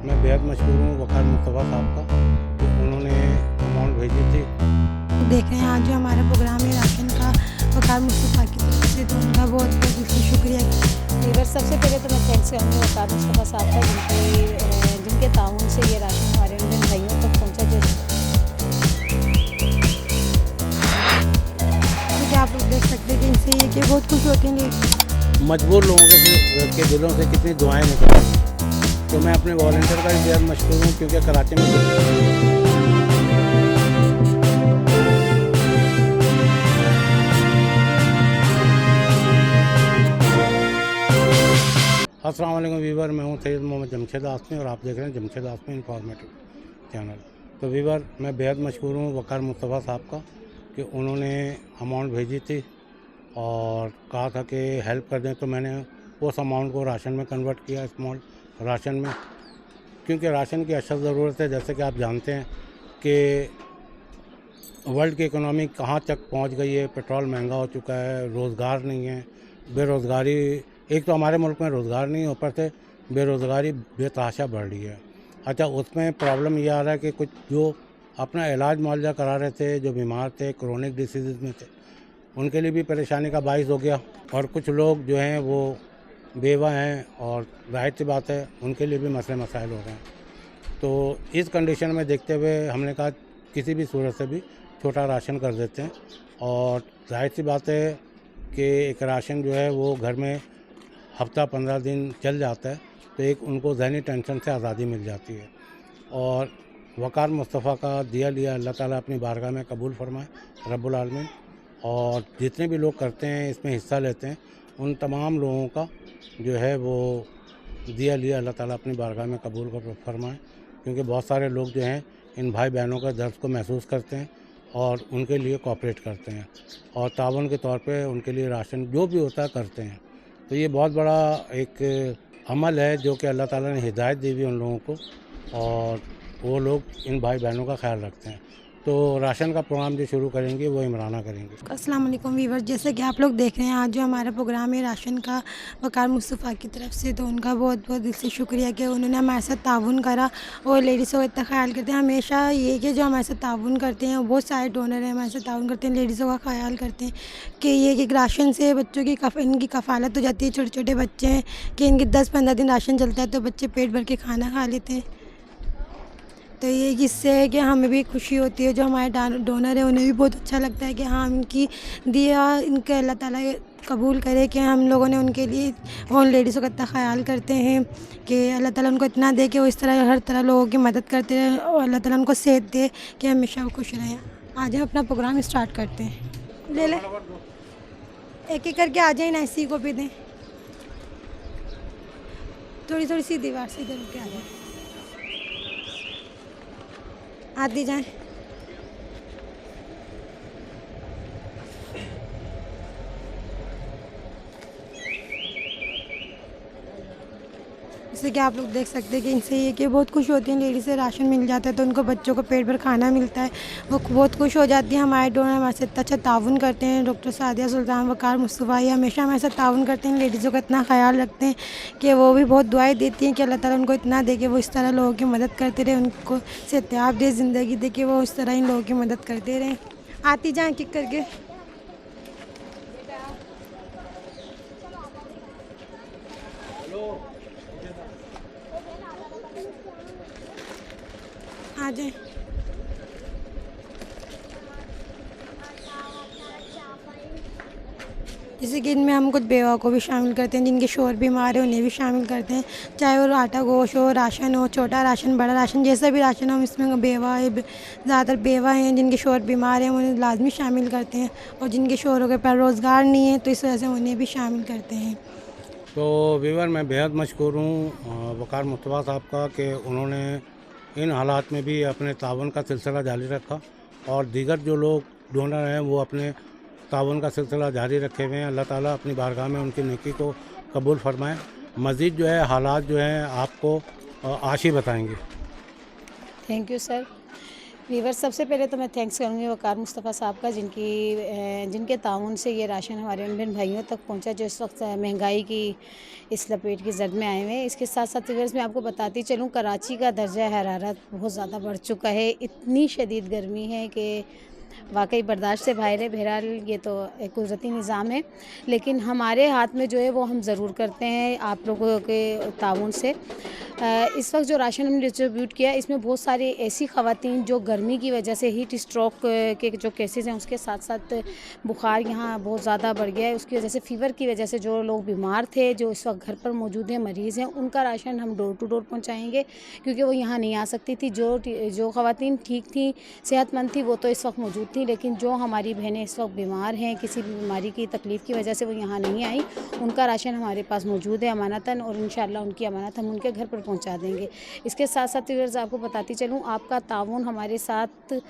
मैं बेहद मशहूर हूँ वकार मुस्तफ़ा साहब का, तो उन्होंने अमाउंट भेजी थी। देख रहे हैं आज जो हमारा प्रोग्राम है राशन का वकार मुस्तफ़ा की तरफ से, तो उनका बहुत बहुत दिल से शुक्रिया। वीवर सबसे पहले तो मैं थैंक्स करूँगी वकार मुस्तफ़ा साहब का, जिनके ताउन से ये राशन हमारे इंडियन भाइयों तक पहुँचा। तो क्या आप लोग देख सकते हैं कि इनसे ये कि बहुत खुश होते हैं मजबूर लोगों के दिलों से कितनी दुआएं निकल रही हैं। तो मैं अपने वॉलंटियर का भी बेहद मशहूर हूँ, क्योंकि कराची में अस्सलाम वालेकुम वीवर, मैं हूँ सैयद मोहम्मद जमशेद आसमी और आप देख रहे हैं जमशेद आसमी इंफॉर्मेटिव चैनल। तो वीवर, मैं बेहद मशहूर हूँ वकार मुस्तफ़ा साहब का, कि उन्होंने अमाउंट भेजी थी और कहा था कि हेल्प कर दें, तो मैंने उस अमाउंट को राशन में कन्वर्ट किया, स्मॉल राशन में, क्योंकि राशन की अशद ज़रूरत है। जैसे कि आप जानते हैं कि वर्ल्ड की इकोनॉमी कहाँ तक पहुँच गई है, पेट्रोल महंगा हो चुका है, रोज़गार नहीं है, बेरोज़गारी, एक तो हमारे मुल्क में रोज़गार नहीं, ऊपर से बेरोज़गारी बेतहाशा बढ़ रही है। अच्छा, उसमें प्रॉब्लम ये आ रहा है कि कुछ जो अपना इलाज मुआवजा करा रहे थे, जो बीमार थे, क्रोनिक डिसीज़ में थे, उनके लिए भी परेशानी का बाइस हो गया। और कुछ लोग जो हैं वो बेवा हैं, और जाहिर सी बात है उनके लिए भी मसले मसाइल हो रहे हैं। तो इस कंडीशन में देखते हुए हमने कहा किसी भी सूरत से भी छोटा राशन कर देते हैं। और जाहिर सी बात है कि एक राशन जो है वो घर में हफ्ता 15 दिन चल जाता है, तो एक उनको ज़हनी टेंशन से आज़ादी मिल जाती है। और वकार मुस्तफ़ा का दिया लिया अल्लाह ताला अपनी बारगाह में कबूल फरमाए रब्बुल आलमीन। और जितने भी लोग करते हैं, इसमें हिस्सा लेते हैं, उन तमाम लोगों का जो है वो दिया लिया अल्लाह ताला अपनी बारगाह में कबूल फरमाए, क्योंकि बहुत सारे लोग जो हैं इन भाई बहनों का दर्द को महसूस करते हैं और उनके लिए कोऑपरेट करते हैं, और ताउन के तौर पे उनके लिए राशन जो भी होता है करते हैं। तो ये बहुत बड़ा एक अमल है जो कि अल्लाह ताला ने हिदायत दी हुई उन लोगों को, और वो लोग इन भाई बहनों का ख्याल रखते हैं। तो राशन का प्रोग्राम जो शुरू करेंगे वो इमराना करेंगे। अस्सलाम वालेकुम वीवर, जैसे कि आप लोग देख रहे हैं आज जो हमारा प्रोग्राम है राशन का वकार मुस्तफ़ा की तरफ से, तो उनका बहुत बहुत दिल से शुक्रिया कि उन्होंने हमारे साथ ताउन करा और लेडीज़ों का इतना ख्याल करते हैं। हमेशा ये कि जो हमारे साथ ताउन करते हैं, बहुत सारे डोनर हैं हमारे साथ ताउन करते हैं, लेडीज़ों का ख्याल करते हैं कि ये कि राशन से बच्चों की इनकी कफ़ालत हो जाती है। छोटे छोटे बच्चे हैं कि इनके 10-15 दिन राशन चलता है, तो बच्चे पेट भर के खाना खा लेते हैं। तो ये इससे है कि हमें भी खुशी होती है, जो हमारे डोनर है उन्हें भी बहुत अच्छा लगता है कि हाँ इनकी दिया इनके अल्लाह ताला कबूल करे कि हम लोगों ने उनके लिए उन लेडीज़ों का इतना ख्याल करते हैं कि अल्लाह ताला उनको इतना दे कि वो इस तरह हर तरह लोगों की मदद करते रहें, और अल्लाह ताला उनको सेहत दे कि हमेशा वो खुश रहें। आज हम अपना प्रोग्राम स्टार्ट करते हैं। ले लें एक एक करके, आ जाए ना, इसी को भी दें, थोड़ी थोड़ी सी दीवार से इधर के आ जाए, आती जाएं। जैसे कि आप लोग देख सकते हैं कि इनसे ये कि बहुत खुश होती हैं लेडीज़ से राशन मिल जाता है, तो उनको बच्चों को पेट भर खाना मिलता है, वो बहुत खुश हो जाती हैं। हमारे डोनर हमारे साथ इतना अच्छा ताउन करते हैं, डॉक्टर सादिया सुल्तान वकार मुस्तफ़ा, ये हमेशा हमारे साथ ताउन करते हैं, लेडीज़ों का इतना ख्याल रखते हैं कि वो भी बहुत दुआएं देती हैं कि अल्लाह ताला उनको इतना दे कि वो इस तरह लोगों की मदद करते रहे, उनको सेहतियाब दे, ज़िंदगी दे कि वो इस तरह इन लोगों की मदद करते रहें। आती जाएँ किक करके, आ जाए। जैसे कि इनमें हम कुछ बेवा को भी शामिल करते हैं, जिनके शोहर बीमार है उन्हें भी शामिल करते हैं, चाहे वो आटा गोश्त हो, राशन हो, छोटा राशन, बड़ा राशन, जैसा भी राशन हो, इसमें बेवा है, ज़्यादातर बेवा हैं जिनके शोहर बीमार हैं, उन्हें लाजमी शामिल करते हैं, और जिनके शोहरों के पास रोज़गार नहीं है तो इस वजह से उन्हें भी शामिल करते हैं। तो वीवर, मैं बेहद मशहूर हूँ वकार मुस्तफ़ा साहब का, कि उन्होंने इन हालात में भी अपने तावन का सिलसिला जारी रखा, और दीगर जो लोग डोनर हैं वो अपने तावन का सिलसिला जारी रखे हुए हैं। अल्लाह ताला अपनी बारगाह में उनकी नेकी को कबूल फरमाए। मज़ीद जो है हालात जो हैं आपको आशी बताएंगे। Thank you sir. वीवर, सबसे पहले तो मैं थैंक्स करूँगी वकार मुस्तफ़ा साहब का, जिनके ताउन से ये राशन हमारे उन बहन भाइयों तक पहुंचा जो इस वक्त महंगाई की इस लपेट की जद में आए हुए हैं। इसके साथ साथ वीवर्स मैं आपको बताती चलूँ, कराची का दर्जा हरारत बहुत ज़्यादा बढ़ चुका है। इतनी शदीद गर्मी है कि वाकई बर्दाश्त से बाहर है। बहरहाल ये तो एक कुदरती निज़ाम है, लेकिन हमारे हाथ में जो है वो हम ज़रूर करते हैं आप लोगों के ताउन से। इस वक्त जो राशन हमने डिस्ट्रीब्यूट किया, इसमें बहुत सारी ऐसी ख़वातीन जो गर्मी की वजह से हीट स्ट्रोक के जो केसेस हैं, उसके साथ साथ बुखार यहाँ बहुत ज़्यादा बढ़ गया है, उसकी वजह से फ़ीवर की वजह से जो लोग बीमार थे, जो इस वक्त घर पर मौजूद हैं, मरीज़ हैं, उनका राशन हम डोर टू डोर पहुँचाएँगे, क्योंकि वो यहाँ नहीं आ सकती थी। जो ख़वातीन ठीक थी, सेहतमंद थी, वो तो इस वक्त मौजूद थी, लेकिन जो हमारी बहनें इस वक्त बीमार हैं, किसी भी बीमारी की तकलीफ़ की वजह से वो यहाँ नहीं आई, उनका राशन हमारे पास मौजूद है अमानतन, और इंशाअल्लाह उनकी अमानत हम उनके घर पर पहुँचा देंगे। इसके साथ साथ व्यूअर्स आपको बताती चलूँ, आपका ताउन हमारे साथ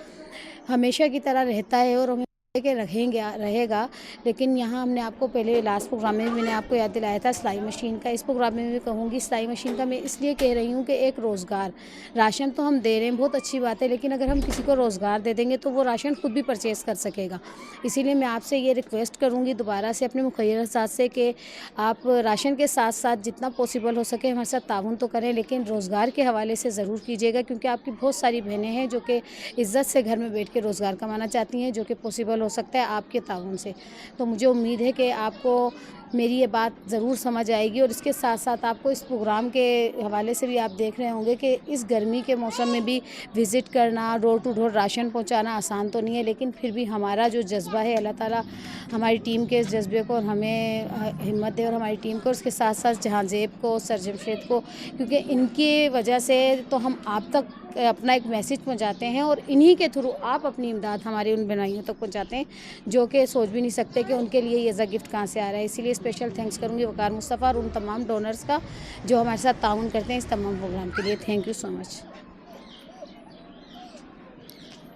हमेशा की तरह रहता है और हमें के रहेगा। लेकिन यहाँ हमने आपको पहले लास्ट प्रोग्राम में मैंने आपको याद दिलाया था सिलाई मशीन का। इस प्रोग्राम में भी कहूँगी सिलाई मशीन का मैं इसलिए कह रही हूँ कि एक रोज़गार, राशन तो हम दे रहे हैं, बहुत अच्छी बात है, लेकिन अगर हम किसी को रोज़गार दे देंगे तो वो राशन खुद भी परचेज़ कर सकेगा। इसीलिए मैं आपसे ये रिक्वेस्ट करूँगी दोबारा से अपने मुखिया साथ से कि आप राशन के साथ साथ जितना पॉसिबल हो सके हमारे साथ ताउन तो करें, लेकिन रोज़गार के हवाले से ज़रूर कीजिएगा, क्योंकि आपकी बहुत सारी बहनें हैं जो कि इज़्ज़त से घर में बैठ के रोज़गार कमाना चाहती हैं, जो कि पॉसिबल हो सकता है आपके ताउन से। तो मुझे उम्मीद है कि आपको मेरी ये बात ज़रूर समझ आएगी। और इसके साथ साथ आपको इस प्रोग्राम के हवाले से भी आप देख रहे होंगे कि इस गर्मी के मौसम में भी विज़िट करना, डोर टू डोर राशन पहुंचाना आसान तो नहीं है, लेकिन फिर भी हमारा जो जज्बा है, अल्लाह ताला हमारी टीम के इस जज्बे को और हमें हिम्मत दे, और हमारी टीम को, उसके साथ साथ जहांज़ेब को, सर जमशेद को, क्योंकि इनकी वजह से तो हम आप तक अपना एक मैसेज पहुंचाते हैं, और इन्हीं के थ्रू आप अपनी इमदाद हमारे उन बनाइयों तक पहुंचाते हैं जो कि सोच भी नहीं सकते कि उनके लिए ये गिफ्ट कहाँ से आ रहा है। इसीलिए स्पेशल थैंक्स करूँगी वकार मुस्तफ़ा और उन तमाम डोनर्स का जो हमारे साथ ताउन करते हैं इस तमाम प्रोग्राम के लिए। Thank you so much.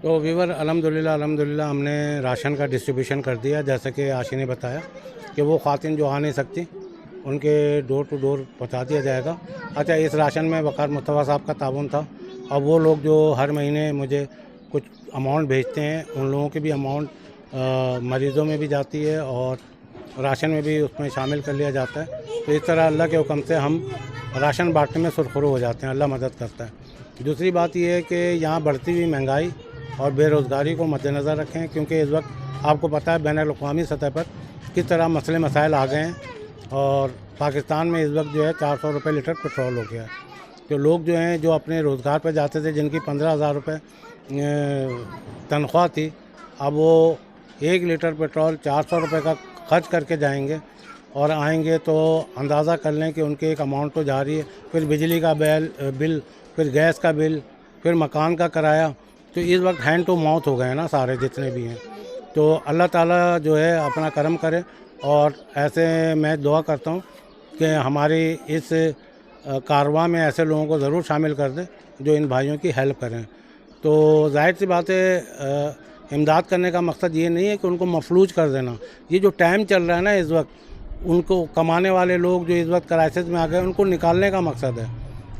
तो वीवर अल्हम्दुलिल्लाह हमने राशन का डिस्ट्रीब्यूशन कर दिया। जैसे कि आशी ने बताया कि वो ख़वातीन जो आ नहीं सकती उनके डोर टू डोर पहुँचा दिया जाएगा। अच्छा, इस राशन में वकार मुस्तफ़ा साहब का ताउन था, और वो लोग जो हर महीने मुझे कुछ अमाउंट भेजते हैं, उन लोगों की भी अमाउंट मरीज़ों में भी जाती है और राशन में भी उसमें शामिल कर लिया जाता है। तो इस तरह अल्लाह के हुक्म से हम राशन बांटने में सुरखरू हो जाते हैं, अल्लाह मदद करता है। दूसरी बात यह है कि यहाँ बढ़ती हुई महंगाई और बेरोज़गारी को मद्देनज़र रखें, क्योंकि इस वक्त आपको पता है बैनुल-अक़वामी सतह पर किस तरह मसले मसाइल आ गए हैं, और पाकिस्तान में इस वक्त जो है 400 रुपये लीटर पेट्रोल हो गया है। तो लोग जो हैं जो अपने रोज़गार पर जाते थे, जिनकी 15,000 रुपये तनख्वाह थी, अब वो 1 लीटर पेट्रोल 400 रुपये का खर्च करके जाएंगे और आएंगे, तो अंदाज़ा कर लें कि उनकी एक अमाउंट तो जा रही है। फिर बिजली का बिल, फिर गैस का बिल, फिर मकान का किराया। तो इस वक्त हैंड टू माउथ हो गए हैं ना सारे जितने भी हैं। तो अल्लाह ताला जो है अपना करम करे, और ऐसे मैं दुआ करता हूँ कि हमारी इस कारवां में ऐसे लोगों को ज़रूर शामिल कर दें जो इन भाइयों की हेल्प करें। तो जाहिर सी बात है, इमदाद करने का मकसद ये नहीं है कि उनको मफलूज कर देना। ये जो टाइम चल रहा है ना इस वक्त, उनको कमाने वाले लोग जो इस वक्त क्राइसिस में आ गए, उनको निकालने का मकसद है।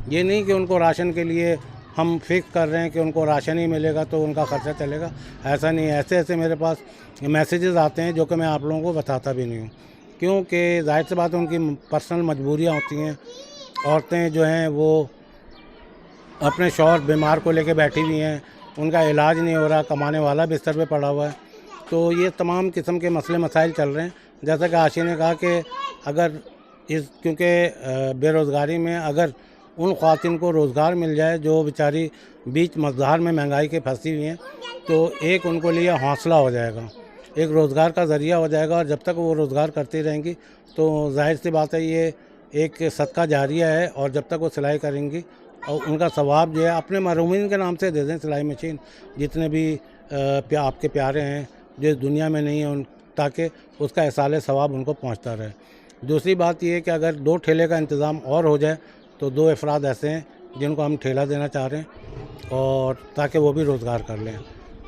ये नहीं कि उनको राशन के लिए हम फिक्स कर रहे हैं कि उनको राशन ही मिलेगा तो उनका ख़र्चा चलेगा, ऐसा नहीं है। ऐसे मेरे पास मैसेजेस आते हैं जो कि मैं आप लोगों को बताता भी नहीं हूँ, क्योंकि जाहिर सी बात है उनकी पर्सनल मजबूरियाँ होती हैं। औरतें जो हैं वो अपने शौहर बीमार को लेके बैठी हुई हैं, उनका इलाज नहीं हो रहा, कमाने वाला बिस्तर पे पड़ा हुआ है। तो ये तमाम किस्म के मसले मसाइल चल रहे हैं। जैसा कि आशी ने कहा कि अगर क्योंकि बेरोज़गारी में अगर उन ख़वातीन को रोज़गार मिल जाए जो बेचारी बीच मज़दार में महंगाई के फंसी हुई हैं, तो एक उनको लिए हौसला हो जाएगा, एक रोज़गार का ज़रिया हो जाएगा। और जब तक वो रोज़गार करती रहेंगी तो जाहिर सी बात है ये एक सदका जारिया है, और जब तक वो सिलाई करेंगी और उनका सवाब जो है अपने मरहूमिन के नाम से दे दें। सिलाई मशीन जितने भी आपके प्यारे हैं जो इस दुनिया में नहीं हैं, ताकि उसका इसाले सवाब उनको पहुंचता रहे। दूसरी बात यह है कि अगर 2 ठेले का इंतज़ाम और हो जाए तो 2 अफराद ऐसे हैं जिनको हम ठेला देना चाह रहे हैं, और ताकि वो भी रोज़गार कर लें।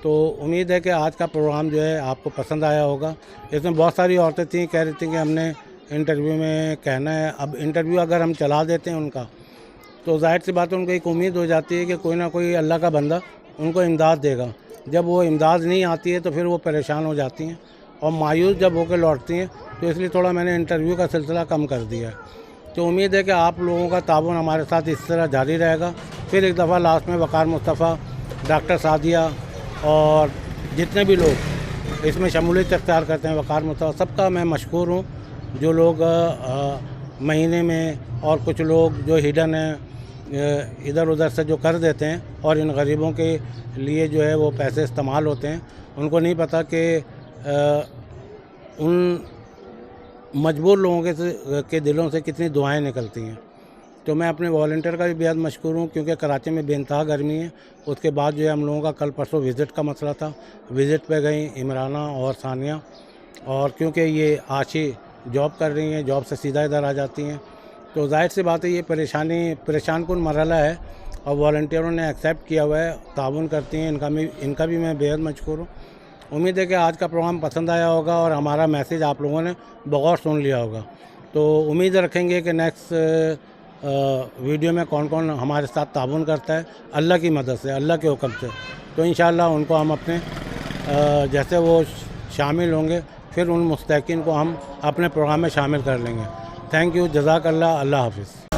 तो उम्मीद है कि आज का प्रोग्राम जो है आपको पसंद आया होगा। इसमें बहुत सारी औरतें थीं, कह रही थी कि हमने इंटरव्यू में कहना है। अब इंटरव्यू अगर हम चला देते हैं उनका, तो जाहिर सी बात है उनको एक उम्मीद हो जाती है कि कोई ना कोई अल्लाह का बंदा उनको इमदाद देगा। जब वो इमदाद नहीं आती है तो फिर वो परेशान हो जाती हैं और मायूस जब होकर लौटती हैं, तो इसलिए थोड़ा मैंने इंटरव्यू का सिलसिला कम कर दिया है। तो उम्मीद है कि आप लोगों का ताउन हमारे साथ इस तरह जारी रहेगा। फिर एक दफ़ा लास्ट में वकार मुस्तफ़ा, डॉक्टर सादिया और जितने भी लोग इसमें शमूलियत इख्तियार करते हैं, वकार मुस्तफ़ा, सबका मैं मशकूर हूँ। जो लोग महीने में और कुछ लोग जो हिडन है इधर उधर से जो कर देते हैं और इन गरीबों के लिए जो है वो पैसे इस्तेमाल होते हैं, उनको नहीं पता कि उन मजबूर लोगों के दिलों से कितनी दुआएं निकलती हैं। तो मैं अपने वॉलंटियर का भी बेहद मशकूर हूँ, क्योंकि कराची में बेइंतहा गर्मी है। उसके बाद जो है हम लोगों का कल परसों विज़िट का मसला था, विज़िट पे गई इमराना और सानिया, और क्योंकि ये आशी जॉब कर रही हैं, जॉब से सीधा इधर आ जाती हैं, तो जाहिर सी बात है ये परेशान कुन मरहला है और वॉलंटियरों ने एक्सेप्ट किया हुआ है, ताउन करती हैं। इनका भी मैं बेहद मशकूर हूँ। उम्मीद है कि आज का प्रोग्राम पसंद आया होगा और हमारा मैसेज आप लोगों ने बगौर सुन लिया होगा। तो उम्मीद रखेंगे कि नेक्स्ट वीडियो में कौन कौन हमारे साथ ताउन करता है, अल्लाह की मदद से, अल्लाह के हुक्म से। तो इंशाअल्लाह उनको हम अपने जैसे वो शामिल होंगे, फिर उन मुस्तहिकीन को हम अपने प्रोग्राम में शामिल कर लेंगे। थैंक यू, जज़ाकल्लाह, अल्लाह हाफ़िज़।